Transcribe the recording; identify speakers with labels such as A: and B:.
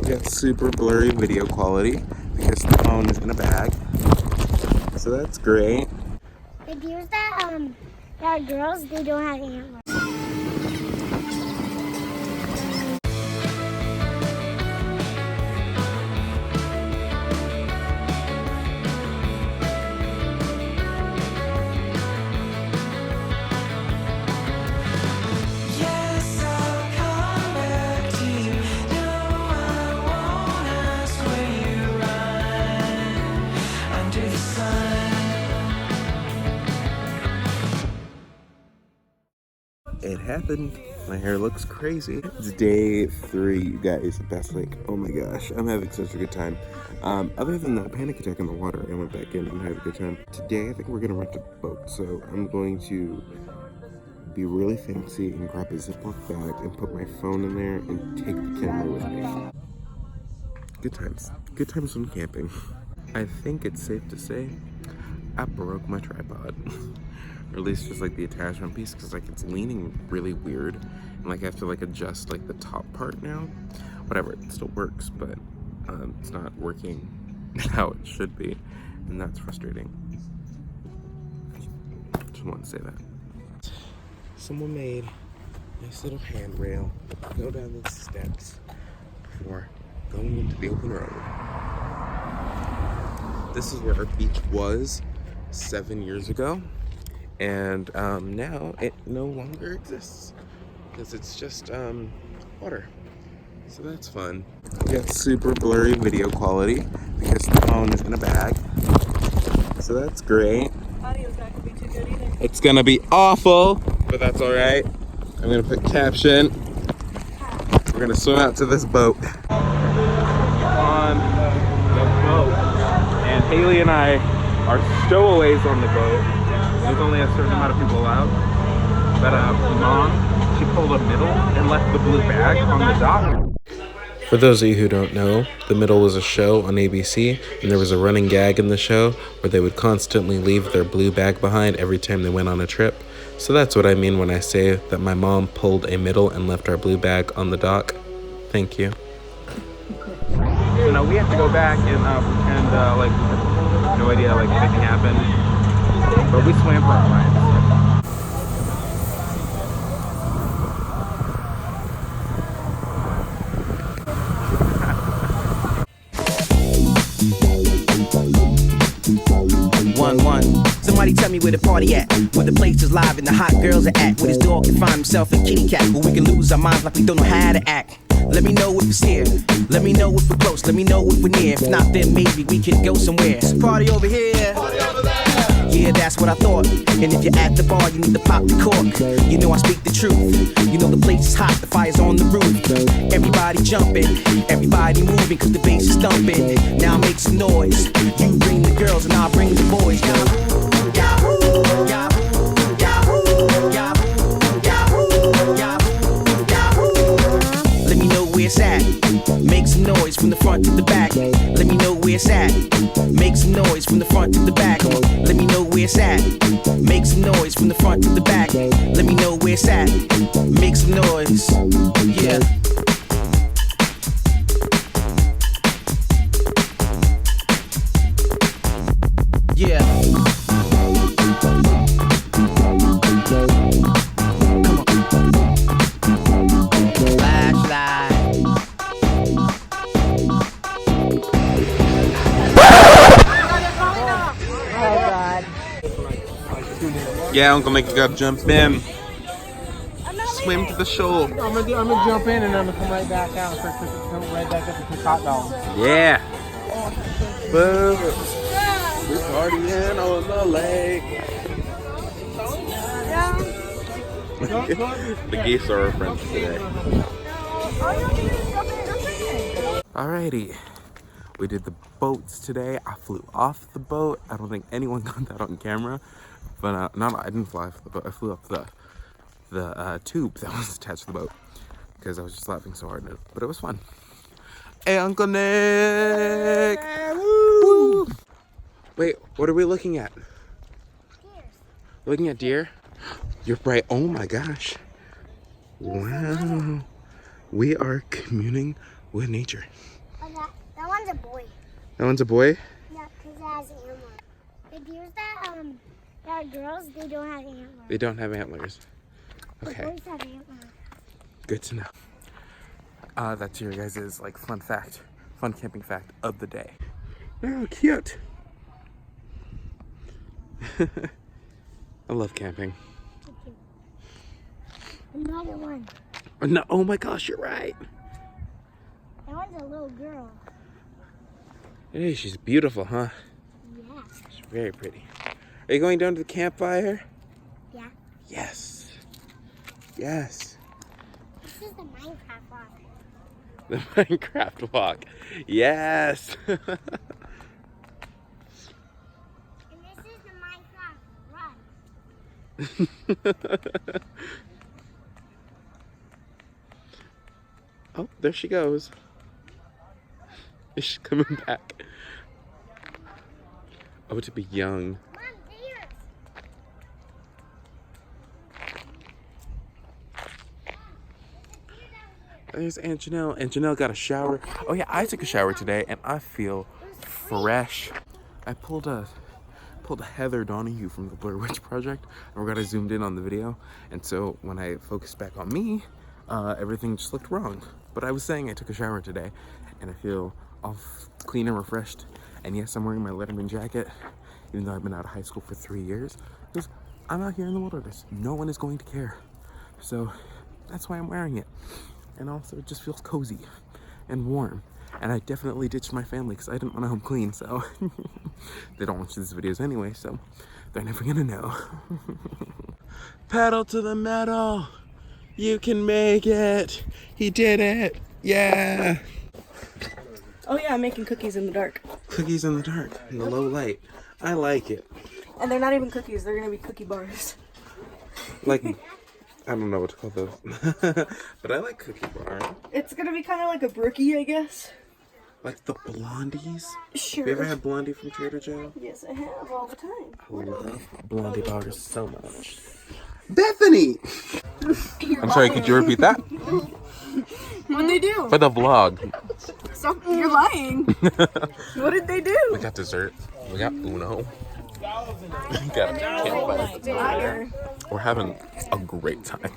A: get super blurry video quality because the phone is in a bag. So that's great.
B: The deers that are girls, they don't have antlers.
A: It happened. My hair looks crazy. It's day 3, you guys. That's like, oh my gosh, I'm having such a good time. Other than that panic attack in the water, I went back in and had a good time. Today, I think we're gonna rent a boat, so I'm going to be really fancy and grab a Ziploc bag and put my phone in there and take the camera with me. Good times. Good times when camping. I think it's safe to say I broke my tripod. Or at least just like the attachment piece, because like it's leaning really weird and like I have to like adjust like the top part now. Whatever, it still works, but it's not working how it should be, and that's frustrating. Just want to say that. Someone made a nice little handrail to go down these steps before going into the open road. This is where our beach was 7 years ago. And now it no longer exists because it's just water. So that's fun. We got super blurry video quality because the phone is in a bag. So that's great.
C: Audio's not gonna be too good either.
A: It's gonna be awful, but that's all right. I'm gonna put caption. We're gonna swim out to this boat. On the boat, and Haley and I are stowaways on the boat. There's only a certain amount of people allowed. But Mom, she pulled a middle and left the blue bag on the dock. For those of you who don't know, The Middle was a show on ABC, and there was a running gag in the show where they would constantly leave their blue bag behind every time they went on a trip. So that's what I mean when I say that my mom pulled a middle and left our blue bag on the dock. Thank you. So now we have to go back and pretend like no idea like anything happened. But we swam for our lives.
D: Somebody tell me where the party at, where the place is live and the hot girls are at, where this dog can find himself a kitty cat, where we can lose our minds like we don't know how to act. Let me know if it's here, let me know if we're close, let me know if we're near. If not, then maybe we can go somewhere. Party over here, party over there. Yeah, that's what I thought. And if you're at the bar, you need to pop the cork. You know I speak the truth. You know the place is hot, the fire's on the roof. Everybody jumping, everybody moving, cause the bass is thumping. Now make some noise. You bring the girls and I'll bring the boys. Let me know where it's at. Make some noise from the front to the back. Let me know where it's at. Make some noise from the front to the back. Let me know where it's at. Make some noise from the front to the back. Let me know where it's at. Make some noise. Yeah. Yeah.
A: Yeah, Uncle Nick, you gotta jump in. Swim to the shore.
E: I'm gonna jump in and I'm gonna come right back out. Come right back up and cook hot dogs.
A: Yeah. Boom. We're partying on the lake. The geese are our friends today. Alrighty. We did the boats today. I flew off the boat. I don't think anyone got that on camera. But no, I didn't fly off the boat. I flew off the tube that was attached to the boat because I was just laughing so hard. But it was fun. Hey, Uncle Nick! Woo! Wait, what are we looking at?
B: Deers.
A: Looking at deer? You're right. Oh my gosh. Wow. We are communing with nature.
B: Oh, that one's a boy.
A: That one's a boy?
B: Yeah, because it has antlers. The deers that are girls, they don't have antlers.
A: They don't have antlers.
B: The
A: Okay,
B: boys have antlers.
A: good to know. That's your guys' like fun camping fact of the day. Oh, cute. I love camping.
B: Another one.
A: No, oh my gosh, you're right.
B: That one's a little girl.
A: Hey, she's beautiful, huh?
B: Yeah.
A: She's very pretty. Are you going down to the campfire?
B: Yeah.
A: Yes. Yes.
B: This is the Minecraft walk.
A: The Minecraft walk. Yes.
B: And this is the Minecraft run.
A: Oh, there she goes. She's coming back. Oh, to be young.
B: Mom, deers.
A: There's Aunt Janelle. Aunt Janelle got a shower. Oh yeah, I took a shower today and I feel fresh. I pulled a Heather Donahue from the Blair Witch Project, and we got zoomed in on the video, and so when I focused back on me, everything just looked wrong. But I was saying I took a shower today and I feel all clean and refreshed. And yes, I'm wearing my Letterman jacket, even though I've been out of high school for 3 years, because I'm out here in the wilderness. No one is going to care. So that's why I'm wearing it. And also it just feels cozy and warm. And I definitely ditched my family because I didn't want to home clean, so they don't watch these videos anyway, so they're never gonna know. Pedal to the metal! You can make it! He did it! Yeah!
C: Oh yeah, I'm making cookies in the dark.
A: Cookies in the dark, in the low light. I like it.
C: And they're not even cookies, they're gonna be cookie bars.
A: Like, I don't know what to call those. But I like Cookie Bar.
C: It's gonna be kind of like a brookie, I guess.
A: Like the Blondies?
C: Sure.
A: Have you ever had Blondie from Trader Joe?
C: Yes, I have all the time.
A: I love Blondie bars so much. Bethany! I'm sorry, could you repeat that?
C: What'd they do?
A: For the vlog.
C: Stop, you're lying. What did they do?
A: We got dessert. We got Uno. We got a campfire.
C: Liar.
A: We're having a great time.